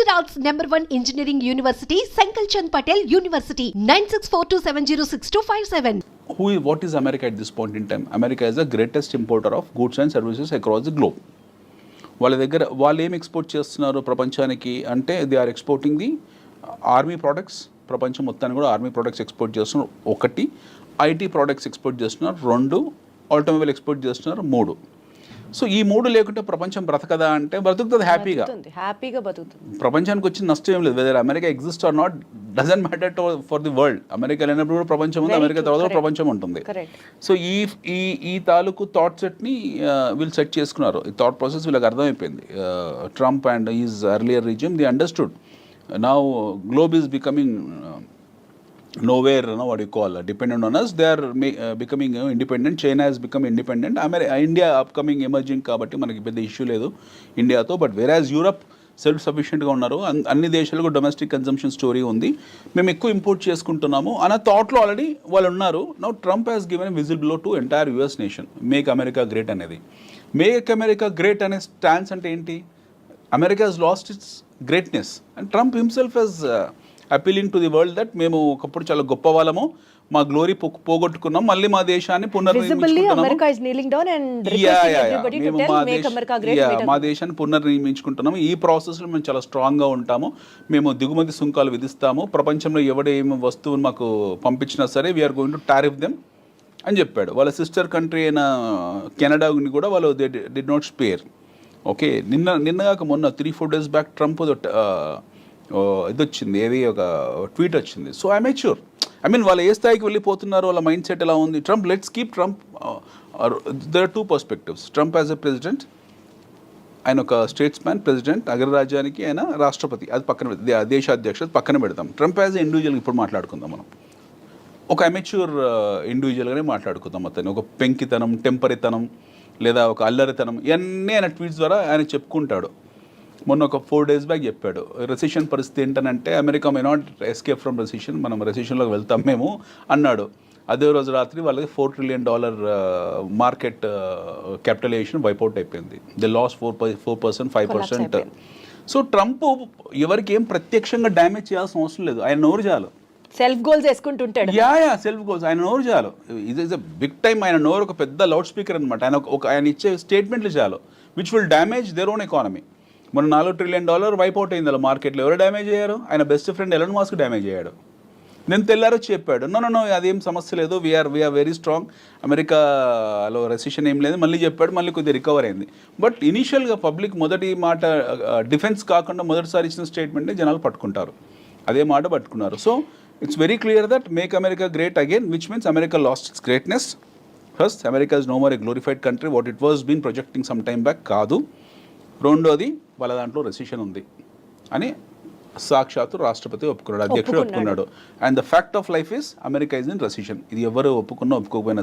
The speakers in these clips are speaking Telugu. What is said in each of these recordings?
Gujarat's #1 engineering university, Sankalchand Patel University, 9642706257. What is America at this point in time? America is the greatest importer of goods and services across the globe. వాళ్ళు ఏం ఎక్స్పోర్ట్ చేస్తున్నారు ప్రపంచానికి అంటే they are exporting the army products. ప్రపంచం మొత్తాన్ని కూడా ఆర్మీ ప్రొడక్ట్స్ ఎక్స్పోర్ట్ చేస్తున్నారు. 1 ఐటీ ప్రొడక్ట్స్ ఎక్స్పోర్ట్ చేస్తున్నారు. 2 ఆటోమొబైల్ ఎక్స్పోర్ట్ చేస్తున్నారు. 3 సో ఈ 3 లేకుంటే ప్రపంచం బ్రతకదా అంటే బ్రతుకుతుంది హ్యాపీగా బతుకుతుంది. ప్రపంచానికి వచ్చిన నష్టం ఏం లేదు. Whether America exist or not doesn't matter for the world. America లేనప్పుడు కూడా ప్రపంచం ఉంది, అమెరికా తర్వాత ప్రపంచం ఉంటుంది. సో ఈ తాలూకు థాట్ సెట్ని వీళ్ళు సెట్ చేసుకున్నారు. ఈ థాట్ ప్రాసెస్ వీళ్ళకి అర్థమైపోయింది. Trump and is earlier regime the understood now globe is becoming nowhere, what you call, dependent on us. They are becoming independent. China has become independent. India upcoming emerging కాబట్టి మనకి పెద్ద ఇష్యూ లేదు ఇండియాతో. బట్ వేరాజ్ యూరప్ సెల్ఫ్ సఫిషియెంట్గా ఉన్నారు. అన్ని దేశాలకు డొమెస్టిక్ కన్జంప్షన్ స్టోరీ ఉంది. మేము ఎక్కువ ఇంపోర్ట్ చేసుకుంటున్నాము అన్న థాట్లో ఆల్రెడీ వాళ్ళు ఉన్నారు. Now Trump has given whistle blow to entire US nation. Make America great అనేది. మేక్ అమెరికా గ్రేట్ అనే స్టాన్స్ అంటే ఏంటి? America he's lost its greatness and Trump himself he's appealing to the world that మేము ఒకప్పుడు చాలా గొప్ప వాళ్ళము, మా గ్లోరీ పోగొట్టుకున్నాం, మళ్ళీ మా దేశాన్ని మా దేశాన్ని పునర్నిర్మించుకుంటున్నాము. ఈ ప్రాసెస్లో మేము చాలా స్ట్రాంగ్గా ఉంటాము. మేము దిగుమతి సుంకాలు విధిస్తాము. ప్రపంచంలో ఎవడేమి వస్తువుని మాకు పంపించినా సరే we're going to tariff them అని చెప్పాడు. వాళ్ళ సిస్టర్ కంట్రీ అయిన కెనడాని కూడా వాళ్ళు డి నాట్ స్పేర్. ఓకే, నిన్నగాక మొన్న 3-4 days బ్యాక్ ట్రంప్ ఇది వచ్చింది, ఏది ఒక ట్వీట్ వచ్చింది. So I'm sure, I mean వాళ్ళు ఏ స్థాయికి వెళ్ళిపోతున్నారు, వాళ్ళ మైండ్ సెట్ ఎలా ఉంది. Trump, let's keep Trump. There are 2 perspectives. Trump as a president, ఆయన ఒక స్టేట్స్ మ్యాన్, ప్రెసిడెంట్, అగ్రరాజ్యానికి ఆయన రాష్ట్రపతి, అది పక్కన దేశాధ్యక్షుడు పక్కన పెడతాం. ట్రంప్ యాజ్ ఎ ఇండివిజువల్ ఇప్పుడు మాట్లాడుకుందాం మనం. ఒక అమెచ్యూర్ ఇండివిజువల్గానే మాట్లాడుకుందాం. అతను ఒక పెంకితనం, టెంపరితనం లేదా ఒక అల్లరితనం ఇవన్నీ ఆయన ట్వీట్స్ ద్వారా ఆయన చెప్పుకుంటాడు. మొన్న ఒక 4 days బ్యాక్ చెప్పాడు రెసిషన్ పరిస్థితి ఏంటనంటే America may not escape from recession, మనం రెసిషన్లోకి వెళ్తాం మేము అన్నాడు. అదే రోజు రాత్రి వాళ్ళకి $4 trillion మార్కెట్ క్యాపిటలైజేషన్ వైపౌట్ అయిపోయింది. They lost 4%, 5%. సో ట్రంప్ ఎవరికి ఏం ప్రత్యక్షంగా డ్యామేజ్ చేయాల్సిన అవసరం లేదు. ఆయన నోరు చాలు, సెల్ఫ్ గోల్స్ వేసుకుంటుంటాడు. Self goals. ఆయన నోరు చాలు. ఇది ఇస్ అ బిగ్ టైమ్. ఆయన నోరు ఒక పెద్ద లౌడ్ స్పీకర్ అనమాట. ఆయన ఇచ్చే స్టేట్మెంట్లు చాలు which will damage their own economy. మన $4 trillion వైపౌట్ అయింది అలా మార్కెట్లో. ఎవరు డ్యామేజ్ అయ్యారు? ఆయన best friend Elon Musk damage అయ్యాడు. నేను తెల్లారో చెప్పాడు, నో అదేం సమస్య లేదు, వీఆర్ వెరీ స్ట్రాంగ్, అమెరికాలో రెసిషన్ ఏం లేదు. మళ్ళీ చెప్పాడు, మళ్ళీ కొద్దిగా రికవర్ అయింది. బట్ ఇనీషియల్గా పబ్లిక్ మొదటి మాట డిఫెన్స్ కాకుండా మొదటిసారి ఇచ్చిన స్టేట్మెంట్ని జనాలు పట్టుకుంటారు. అదే మాట పట్టుకున్నారు. So it's very clear that make America great again, which means America lost its greatness. First, America is no more a glorified country what it was been projecting some time back కాదు. రెండోది, వాళ్ళ దాంట్లో రెసిషన్ ఉంది అని సాక్షాత్తు రాష్ట్రపతి ఒప్పుకున్నాడు, అధ్యక్షుడు ఒప్పుకున్నాడు. And the fact of life is America is in recession. ఇది ఎవరు ఒప్పుకున్నా ఒప్పుకోకపోయినా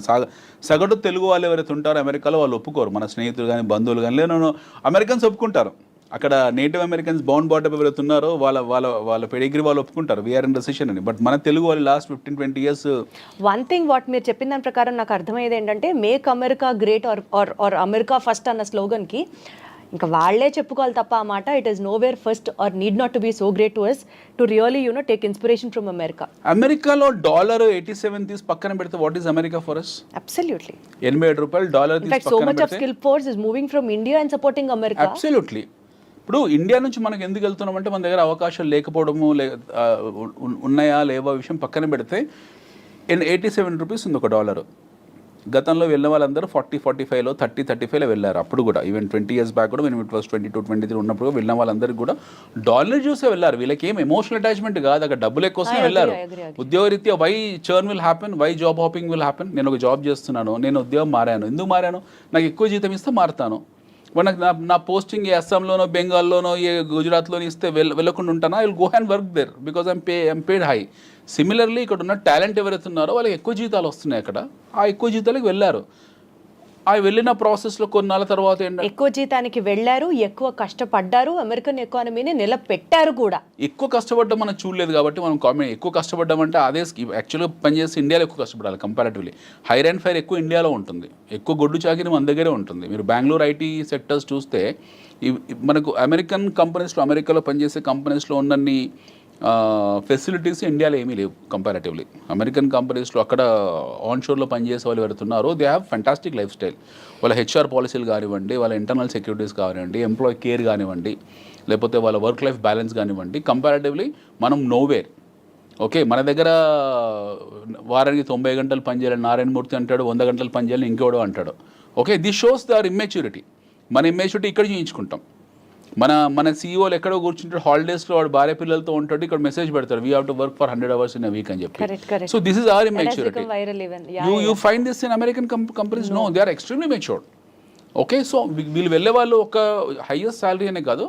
సగటు తెలుగు వాళ్ళు ఎవరైతే ఉంటారో అమెరికాలో వాళ్ళు ఒప్పుకోరు. మన స్నేహితులు కానీ బంధువులు కానీ లేదు, అమెరికన్స్ ఒప్పుకుంటారు. అక్కడ నేటివ్ అమెరికన్స్ బౌండ్ బాటప్ ఎవరైతే ఉన్నారో వాళ్ళ పెడిగ్రీ వాళ్ళు ఒప్పుకుంటారు వీఆర్ ఇన్ రెసిషన్ అని. బట్ మన తెలుగు వాళ్ళు last 15-20 years. One thing what మీరు చెప్పిన దాని ప్రకారం నాకు అర్థమయ్యేది ఏంటంటే make America great or America first అన్న స్లోగన్కి ఇంకా వాళ్ళే చెప్పుకోవాలి తప్ప ఆ మాట it is nowhere first or need not to be so great to us to really take inspiration from America. అమెరికాలో $87 తీసి పక్కన పెడితే what is America for us? Absolutely $87 తీసి so much of skill force is moving from India and supporting America. Absolutely. ఇప్పుడు ఇండియా నుంచి మనకు ఎందుకు వెళ్తున్నామంటే మన దగ్గర అవకాశాలు లేకపోవడము ఉన్నాయా లేవా విషయం పక్కన పెడితే $87 ఉంది ఒక డాలర్. గతంలో వెళ్ళిన వాళ్ళందరూ 40-45లో 30-35లో వెళ్ళారు. అప్పుడు కూడా ఈవెన్ 20 years బ్యాక్ కూడా మేము ఇట్ వాస్ 22-23 ఉన్నప్పుడు వెళ్ళిన వాళ్ళందరికీ కూడా డాలర్ చూసే వెళ్ళారు. వీళ్ళకి ఏం ఎమోషనల్ అటాచ్మెంట్ కాదు, అక్కడ డబ్బులు ఎక్కువసమే వెళ్ళారు. ఉద్యోగరీత్యా why churn will happen, why job hopping will happen. నేను ఒక జాబ్ చేస్తున్నాను, నేను ఉద్యోగం మారాను. ఎందుకు మారాను? నాకు ఎక్కువ జీతం ఇస్తే మారుతాను. నాకు నా పోస్టింగ్ ఏ అస్సాంలోనో బెంగాల్లోనో ఏ గుజరాత్లోనో ఇస్తే వెళ్ళకుండా ఉంటానా? I will go and work there because I'm paid high. Similarly ఇక్కడ ఉన్న టాలెంట్ ఎవరైతే ఉన్నారో వాళ్ళకి ఎక్కువ జీతాలు వస్తున్నాయి. అక్కడ ఆ ఎక్కువ జీతాలకు వెళ్ళారు. ఆ వెళ్ళిన ప్రాసెస్లో కొన్నాళ్ళ తర్వాత ఎక్కువ జీతానికి వెళ్ళారు, ఎక్కువ కష్టపడ్డారు, అమెరికన్ ఎకానమీని నిలబెట్టారు కూడా. ఎక్కువ కష్టపడ్డం మనం చూడలేదు కాబట్టి మనం కామెంట్. ఎక్కువ కష్టపడ్డామంటే అదే యాక్చువల్గా పనిచేసి ఇండియాలో ఎక్కువ కష్టపడాలి కంపారిటివ్లీ. హైర్ అండ్ ఫైర్ ఎక్కువ ఇండియాలో ఉంటుంది, ఎక్కువ గొడ్డు చాకిరి మన దగ్గరే ఉంటుంది. మీరు బెంగళూరు ఐటీ సెక్టర్స్ చూస్తే మనకు అమెరికన్ కంపెనీస్లో, అమెరికాలో పనిచేసే కంపెనీస్లో ఉన్నన్ని ఫెసిలిటీస్ ఇండియాలో ఏమీ లేవు కంపారిటివ్లీ. అమెరికన్ కంపెనీస్లో అక్కడ ఆన్షోర్లో పనిచేసే వాళ్ళు ఎవరుతున్నారో they have fantastic lifestyle. వాళ్ళ హెచ్ఆర్ పాలసీలు కానివ్వండి, వాళ్ళ ఇంటర్నల్ సెక్యూరిటీస్ కానివ్వండి, ఎంప్లాయీ కేర్ కానివ్వండి, లేకపోతే వాళ్ళ వర్క్ లైఫ్ బ్యాలెన్స్ కానివ్వండి, కంపారిటివ్లీ మనం నోవేర్. ఓకే, మన దగ్గర వారానికి 90 గంటలు పనిచేయాలని నారాయణమూర్తి అంటాడు, 100 గంటలు పనిచేయాలని ఇంకోడో అంటాడు. Okay, this shows their immaturity. మన ఇమ్మెచ్యూరిటీ ఇక్కడ చూయించుకుంటాం. మన సీఈఓలు ఎక్కడో కూర్చుంటాడు, హాలిడేస్లో వాడు భార్య పిల్లలతో ఉంటాడు, ఇక్కడ మెసేజ్ పెడతాడు we have to work for 100 hours in a week అని చెప్పి. So this is our immaturity. You find this in American companies? No, they are extremely matured. Okay, so వీళ్ళు వెళ్ళే వాళ్ళు ఒక హైయెస్ట్ శాలరీ అనే కాదు,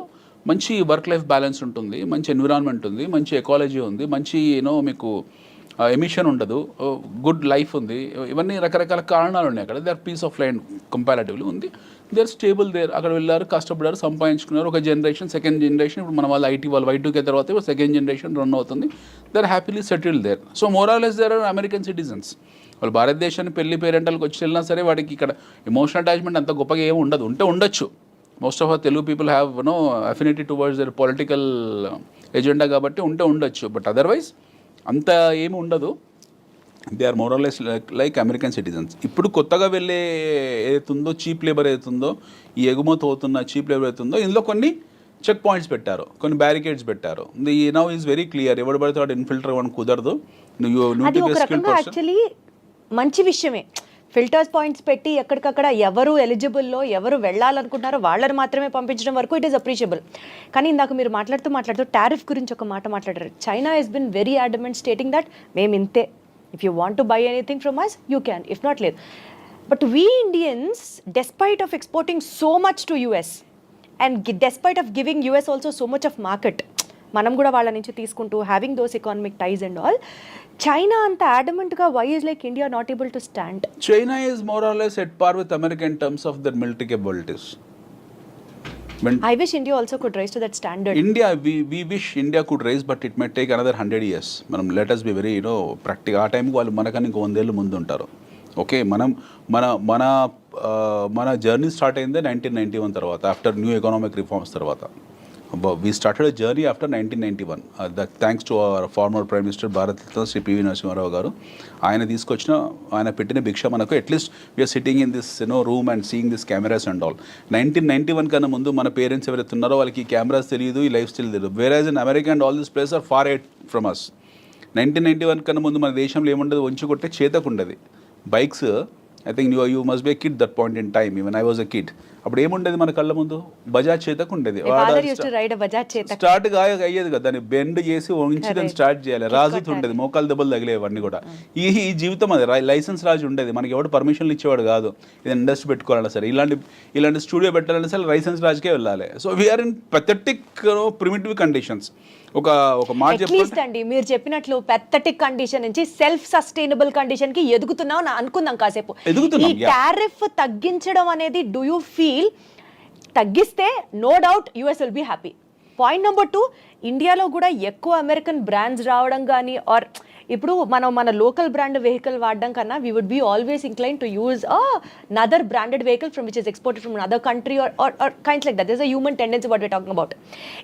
మంచి వర్క్ లైఫ్ బ్యాలెన్స్ ఉంటుంది, మంచి ఎన్విరాన్మెంట్ ఉంది, మంచి ఎకాలజీ ఉంది, మంచి మీకు ఎమిషన్ ఉండదు, గుడ్ లైఫ్ ఉంది, ఇవన్నీ రకరకాల కారణాలు ఉన్నాయి అక్కడ. They are peace of mind comparatively ఉంది. They are stable there. అక్కడ వెళ్ళారు, కష్టపడ్డారు, సంపాదించుకున్నారు. ఒక జనరేషన్, సెకండ్ జనరేషన్, ఇప్పుడు మన వాళ్ళు ఐటీ వాళ్ళు Y2K తర్వాత సెకండ్ జనరేషన్ రన్ అవుతుంది. They are happily settled there. So more or less there are American citizens. వాళ్ళు భారతదేశాన్ని పెళ్లి పేరెంటల్కి వచ్చి వెళ్ళినా సరే వాడికి ఇక్కడ ఎమోషనల్ అటాచ్మెంట్ అంత గొప్పగా ఏమి ఉండదు. ఉండొచ్చు. Most of our Telugu people have affinity towards their political agenda కాబట్టి ఉండొచ్చు. బట్ అదర్వైజ్ అంత ఏమి ఉండదు. They are more or less like American citizens. ఇప్పుడు కొత్తగా వెళ్ళే ఏదైతుందో చీప్ లేబర్ ఏదైతుందో, ఈ ఎగుమతి అవుతున్న చీప్ లేబర్ ఏదైతుందో, ఇందులో కొన్ని చెక్ పాయింట్స్ పెట్టారు, కొన్ని బ్యారికేడ్స్ పెట్టారు. The now is very clear. ఎవడు పడితే వాడు ఇన్ఫిల్టర్ అవ్వడం కుదరదు. యాక్చువల్లీ మంచి విషయమే. ఫిల్టర్స్ పాయింట్స్ పెట్టి ఎక్కడికక్కడ ఎవరు ఎలిజిబుల్లో, ఎవరు వెళ్ళాలనుకుంటున్నారో వాళ్ళని మాత్రమే పంపించడం వరకు ఇట్ ఈస్ అప్రిషియబుల్. కానీ ఇందాక మీరు మాట్లాడుతూ టారిఫ్ గురించి ఒక మాట మాట్లాడారు. China has been very adamant stating that మేము ఇంతే, if you want to buy anything from us you can, if not లేదు. But we Indians, despite of exporting so much to US and despite of giving US also so much of market, మనం కూడా వాళ్ళ నుంచి తీసుకుంటూ having those economic ties and all, China అంత అడమెంట్గా why is like India not able to stand? China is more or less at par with America in terms of their military capabilities. I wish India also could rise to that standard. We wish India could rise, but it may take another 100 years. మనం let us be very practical. ఆ టైంకి వాళ్ళు మనకన్నా ఇంకో 100 ఏళ్ళు ముందు ఉంటారు. ఓకే, మన జర్నీ స్టార్ట్ అయిందే 1991 తర్వాత, ఆఫ్టర్ న్యూ ఎకనామిక్ రిఫార్మ్స్ తర్వాత. We started a journey after 1991. Thanks to our former Prime Minister Bharat Ratna Shri P.V. Narasimha Rao garu. ఆయన పెట్టిన భిక్ష మనకు. At least we're sitting in this room and seeing this cameras and all. 1991 కన్నా ముందు మన పేరెంట్స్ ఎవరైతే ఉన్నారో వాళ్ళకి ఈ కెమెరాస్ తెలియదు, ఈ లైఫ్ స్టైల్ తెలియదు. Whereas in America and all this place are far ahead from us. 1991 కన్నా ముందు మన దేశంలో ఏముండదు, వంచి కొట్టే చేతకు ఉండేది bikes. I think you must be a kid that point in time. Even I was a kid. అప్పుడు ఏముండేది మన కళ్ళ ముందు? బజాజ్ చేతకు ఉండేది. స్టార్ట్ అయ్యేది కదా, దాన్ని బెండ్ చేసి వంచి దాన్ని స్టార్ట్ చేయాలి. రాజుతూ ఉండేది, మోకాలు దెబ్బలు తగిలేవన్నీ కూడా. ఈ జీవితం అది. లైసెన్స్ రాజు ఉండేది, మనకి ఎవడు పర్మిషన్లు ఇచ్చేవాడు కాదు. ఇది ఇండస్ట్రీ పెట్టుకోవాలన్నా సరే, ఇలాంటి స్టూడియో పెట్టాలన్నా సరే లైసెన్స్ రాజుకే వెళ్ళాలి. So we are in pathetic primitive conditions. ఒక మాట చెప్పండి, మీరు చెప్పినట్లు పెథటిక్ కండిషన్ నుంచి సెల్ఫ్ సస్టైనబుల్ కండిషన్ కి ఎదుగుతున్నాం అనుకుందాం కాసేపు. ఈ టారిఫ్ తగ్గించడం అనేది, డూ యూ ఫీల్ తగ్గిస్తే no doubt US will be happy? Point number 2, ఇండియాలో కూడా ఎక్కువ అమెరికన్ బ్రాండ్స్ రావడం కానీ, ఆర్ ఇప్పుడు మన లోకల్ బ్రాండ్ వెహికల్ వాడడం కన్నా we would be always incline to use another branded vehicle from which is exported from another country or kinds like that. There's a human tendency what we're talking about.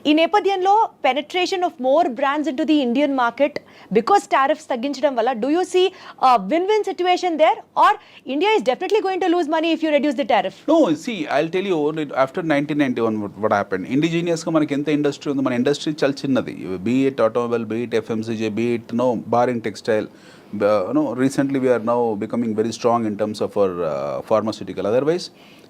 ఈ నేపథ్యంలో penetration of more brands into the Indian market because tariffs తగ్గించడం వల్ల, do you see a win-win situation there, or India is definitely going to lose money if you reduce the tariff? No, see, I'll tell you, after 1991 what happened, indigenous గా మనకి ఎంత ఇండస్ట్రీ ఉంది. మన ఇండస్ట్రీ చాలా చిన్నది. Be it automobile, be it FMCG, be it bar in textile. Recently we are now becoming very strong in terms of our pharmaceutical. Otherwise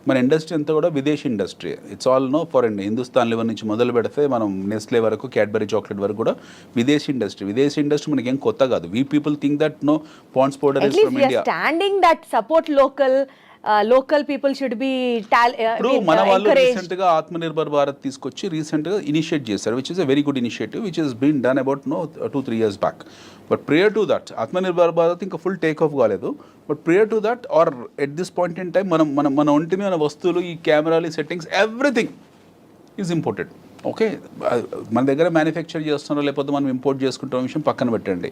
మన ఇండస్ట్రీ అంతా కూడా విదేశీ industry. It's all foreign. Hindustan level నుంచి మొదలు పెడితే మనం నెస్లే వరకు, క్యాడ్బరీ చాక్లెట్ వరకు కూడా విదేశీ ఇండస్ట్రీ. విదేశీ ఇండస్ట్రీ మనకి ఏం కొత్త కాదు. We people think that Pond's powder is from India. Standing that support local people should be ఇప్పుడు మన వాళ్ళు రీసెంట్ గా ఆత్మనిర్భర్ భారత్ తీసుకొచ్చి రీసెంట్ గా ఇనిషియేట్ చేశారు, which is a very good initiative which is been done about 2-3 years back. But prior to that Atmanirbhar Bharat ఇంకా ఫుల్ టేక్ ఆఫ్ కాలేదు. But prior to that or at this point in time మన ఒంటి మీద వస్తువులు, ఈ కెమెరాలు, settings, everything is imported. Okay, మన దగ్గర మ్యానుఫ్యాక్చర్ చేస్తున్నారో లేకపోతే మనం ఇంపోర్ట్ చేసుకుంటున్న విషయం పక్కన పెట్టండి.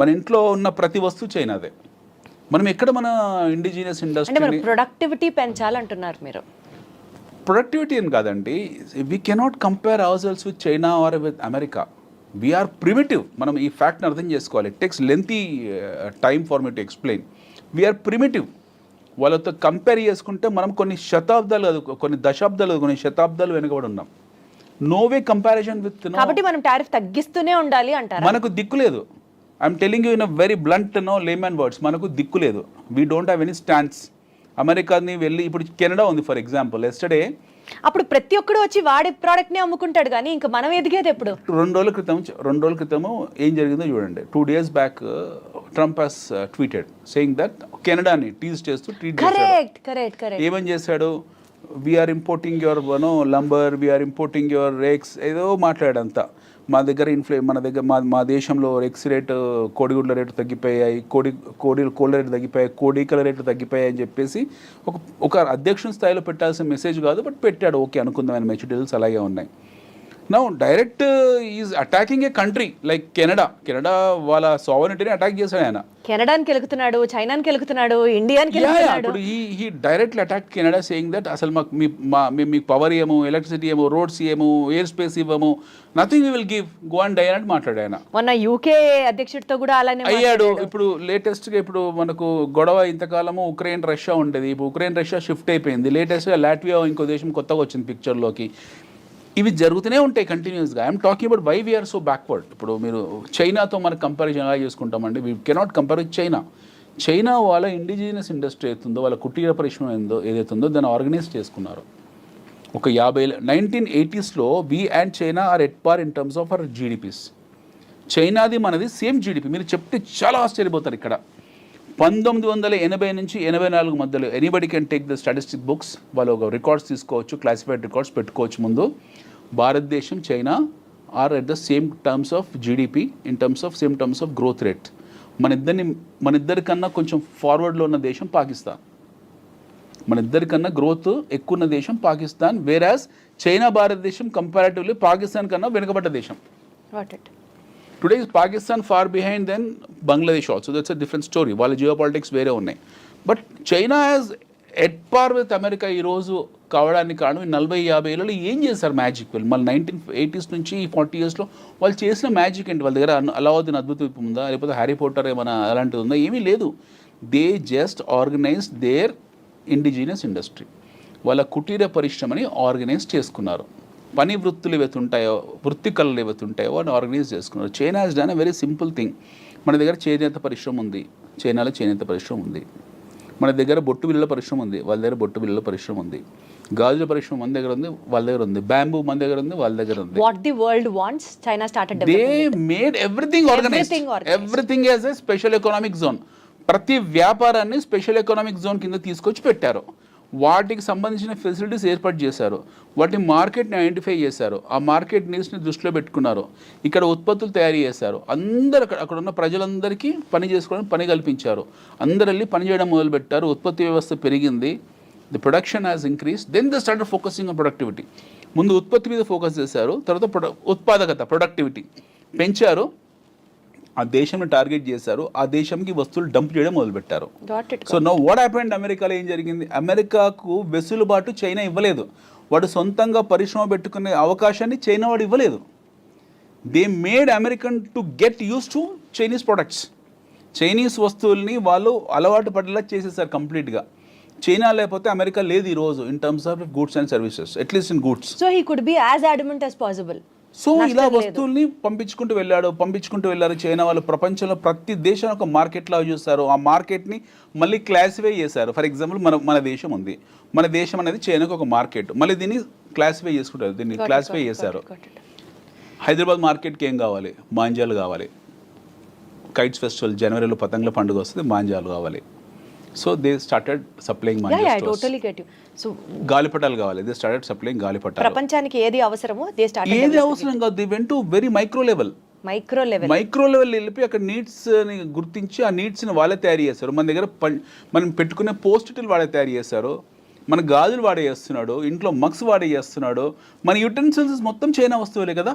మన ఇంట్లో ఉన్న ప్రతి వస్తువు చైనాదే. మనం ఎక్కడ మన ఇండిజినియస్ ఇండస్ట్రీ ప్రొడక్టివిటీ పెంచాలంటున్నారు మీరు? ప్రొడక్టివిటీ అని కాదండి, we cannot compare our sales with China or with America. We are primitive. మనం ఈ ఫ్యాక్ట్ని అర్థం చేసుకోవాలి. It takes lengthy time for me to explain. We are primitive. వాళ్ళతో కంపేర్ చేసుకుంటే మనం కొన్ని శతాబ్దాలు కాదు, కొన్ని దశాబ్దాలు కాదు, కొన్ని శతాబ్దాలు వెనుకబడి ఉన్నాం. No way comparison with. కాబట్టి మనం టారిఫ్ తగ్గిస్తూనే ఉండాలి అంటారు. మనకు దిక్కు లేదు. I'm telling you in a very blunt layman words, మనకు దిక్కు లేదు. We don't have any stands. అమెరికాని వెళ్ళి ఇప్పుడు కెనడా ఉంది ఫర్ ఎగ్జాంపుల్. ఎస్టర్డే అప్పుడు ప్రతి ఒక్కడు వచ్చి వాడే ప్రోడక్ట్ని అమ్ముకుంటాడు, కానీ ఇంకా మనం ఎదిగేది ఎప్పుడు? 2 రోజుల క్రితము ఏం జరిగిందో చూడండి. 2 days back Trump has tweeted saying that కెనడాని టీజ్ చేస్తూ ట్వీట్ చేశాడు. ఏమని చేశాడు? We are importing your lumber, we are importing your rakes, ఏదో మాట్లాడంతా. మా దగ్గర మా దేశంలో ఎక్స్ రేటు, కోడిగుడ్ల రేటు తగ్గిపోయాయి, కోళ్ళ రేటు తగ్గిపోయాయి, కోడికల రేటు తగ్గిపోయాయి అని చెప్పేసి ఒక అధ్యక్షుని స్థాయిలో పెట్టాల్సిన మెసేజ్ కాదు, బట్ పెట్టాడు. ఓకే అనుకుందాం, ఆయన మెచ్యూరిటీస్ అలాగే ఉన్నాయి. Now direct is attacking A country like Canada. వాళ్ళ సావరెనిటీని అటాక్ చేశాడు ఆయన. కెనడాని కెలుకుతున్నాడు, చైనాని కెలుకుతున్నాడు, ఇండియాని కెలుకుతున్నాడు. ఇప్పుడు ఈ directly attack Canada saying that అసలు మాకు మీకు పవర్ ఏమో, ఎలక్ట్రిసిటీ ఏమో, రోడ్స్ ఏమో, ఎయిర్ స్పేస్ ఇవ్వము, nothing we will give, go and die అని మాట్లాడాడు ఆయన. మొన్న యూకే అధ్యక్షుడితో కూడా అలానే అయ్యాడు. ఇప్పుడు లేటెస్ట్గా ఇప్పుడు మనకు గొడవ ఇంతకాలము ఉక్రెయిన్ రష్యా ఉండేది, ఇప్పుడు ఉక్రెయిన్ రష్యా షిఫ్ట్ అయిపోయింది. లేటెస్ట్గా లాట్వియా ఇంకో దేశం కొత్తగా వచ్చింది పిక్చర్లోకి. ఇవి జరుగుతూనే ఉంటాయి కంటిన్యూస్గా. I'm talking about why we are so backward. ఇప్పుడు మీరు చైనాతో మనకు కంపారిజన్ ఎలా చేసుకుంటామండి? We cannot compare with China వాళ్ళ ఇండిజినియస్ ఇండస్ట్రీ అవుతుందో, వాళ్ళ కుటీర పరిశ్రమ ఏదైతుందో దాన్ని ఆర్గనైజ్ చేసుకున్నారు. ఒక 1980s we and China are at par in terms of our GDPs. చైనాది మనది సేమ్ జీడిపి. మీరు చెప్తే చాలా ఆశ్చర్యపోతారు. ఇక్కడ 1980 నుంచి 84 మధ్యలో anybody can take the statistic books, వాళ్ళు ఒక రికార్డ్స్ తీసుకోవచ్చు, క్లాసిఫైడ్ రికార్డ్స్ పెట్టుకోవచ్చు. ముందు భారతదేశం, China are at the same terms of GDP, in terms of same terms of growth rate. మన ఇద్దరికన్నా కొంచెం ఫార్వర్డ్లో ఉన్న దేశం పాకిస్తాన్. మన ఇద్దరికన్నా గ్రోత్ ఎక్కువ ఉన్న దేశం పాకిస్తాన్. వేరాజ్ చైనా, భారతదేశం కంపారిటివ్లీ పాకిస్తాన్ కన్నా వెనుకబడ్డ దేశం. Today is Pakistan far behind then Bangladesh also. That's a different story. వాళ్ళ జియో పాలిటిక్స్ వేరే ఉన్నాయి. But China as at par with America ఈరోజు కావడానికి కారణం 40-50 ఏళ్ళలో ఏం చేశారు మ్యాజిక్. వీళ్ళు మళ్ళీ 1980s నుంచి 40 yearsలో వాళ్ళు చేసిన మ్యాజిక్ ఏంటి? వాళ్ళ దగ్గర అలావుద్దీన్ అద్భుత ద్వీపం ఉందా, లేకపోతే హ్యారీ పోటర్ ఏమైనా అలాంటిది ఉందా? ఏమీ లేదు. They just organise their indigenous industry. వాళ్ళ కుటీర పరిశ్రమని ఆర్గనైజ్ చేసుకున్నారు. పని వృత్తులు ఏవైతే ఉంటాయో, వృత్తి కళలు ఏవైతే ఉంటాయో వాటిని ఆర్గనైజ్ చేసుకున్నారు. China has done a very simple thing. మన దగ్గర చేనేత పరిశ్రమ ఉంది, చైనాలో చేనేత పరిశ్రమ ఉంది. మన దగ్గర బొట్టు బిళ్ళల పరిశ్రమ ఉంది, వాళ్ళ దగ్గర బొట్టు బిళ్ళల పరిశ్రమ ఉంది. గాజుల పరిశ్రమ మన దగ్గర ఉంది, వాళ్ళ దగ్గర ఉంది. బ్యాంబూ మన దగ్గర ఉంది, వాళ్ళ దగ్గర ఉంది. What the world wants, China started developing. They made everything organized. Everything as a special economic zone. ప్రతి వ్యాపారాన్ని స్పెషల్ ఎకనామిక్ జోన్ కింద తీసుకొచ్చి పెట్టారు. వాటికి సంబంధించిన ఫెసిలిటీస్ ఏర్పాటు చేశారు. వాటి మార్కెట్ని ఐడెంటిఫై చేశారు. ఆ మార్కెట్ నీడ్స్ని దృష్టిలో పెట్టుకున్నారు. ఇక్కడ ఉత్పత్తులు తయారు చేశారు. అందరు అక్కడ ఉన్న ప్రజలందరికీ పని చేసుకోవడానికి పని కల్పించారు. అందరు వెళ్ళి పని చేయడం మొదలుపెట్టారు. ఉత్పత్తి వ్యవస్థ పెరిగింది. The production has increase. Then they started focusing on productivity. ముందు ఉత్పత్తి మీద ఫోకస్ చేశారు, తర్వాత ఉత్పాదకత, ప్రొడక్టివిటీ పెంచారు. ఆ దేశంని టార్గెట్ చేశారు. ఆ దేశంకి వస్తువులు డంప్ చేయడం మొదలుపెట్టారు. So now what happened? అమెరికాలో ఏం జరిగింది? అమెరికాకు వెసులుబాటు చైనా ఇవ్వలేదు. వాడు సొంతంగా పరిశ్రమ పెట్టుకునే అవకాశాన్ని చైనా వాడు ఇవ్వలేదు. They made American to get use to Chinese products. Chinese వస్తువుల్ని వాళ్ళు అలవాటు పడేలా చేసేసారు కంప్లీట్గా. చైనా లేకపోతే అమెరికా లేదు ఈరోజు in terms of goods and services, at least in goods. So he could be as adamant as possible. So ఇలా వస్తువుల్ని పంపించుకుంటూ వెళ్ళారు చైనా వాళ్ళు. ప్రపంచంలో ప్రతి దేశం ఒక మార్కెట్ లాగా చూస్తారు. ఆ మార్కెట్ని మళ్ళీ క్లాసిఫై చేశారు. ఫర్ ఎగ్జాంపుల్ మన దేశం ఉంది. మన దేశం అనేది చైనాకు ఒక మార్కెట్. మళ్ళీ దీన్ని క్లాసిఫై చేసుకుంటారు. దీన్ని క్లాసిఫై చేశారు. హైదరాబాద్ మార్కెట్కి ఏం కావాలి? మాంజాలు కావాలి. కైట్స్ ఫెస్టివల్ జనవరిలో పతంగుల పండుగ వస్తుంది, మాంజాలు కావాలి. So they started supplying so గాలిపటాలు కావాలి. దే స్టార్టెడ్ సప్లైయింగ్ గాలిపటాలు. ప్రపంచానికి ఏది అవసరమో ఏది అవసరం కాదు. They went to very micro level వెళ్ళి అక్కడ నీడ్స్ని గుర్తించి ఆ నీడ్స్ని వాళ్ళే తయారు చేస్తారు. మన దగ్గర మనం పెట్టుకునే పోస్టిటీలు వాళ్ళే తయారు చేస్తారు. మన గాజులు వాడే చేస్తున్నాడు, ఇంట్లో మగ్స్ వాడే చేస్తున్నాడు. మన యుటెన్సిల్స్ మొత్తం చైనా వస్తువులే కదా.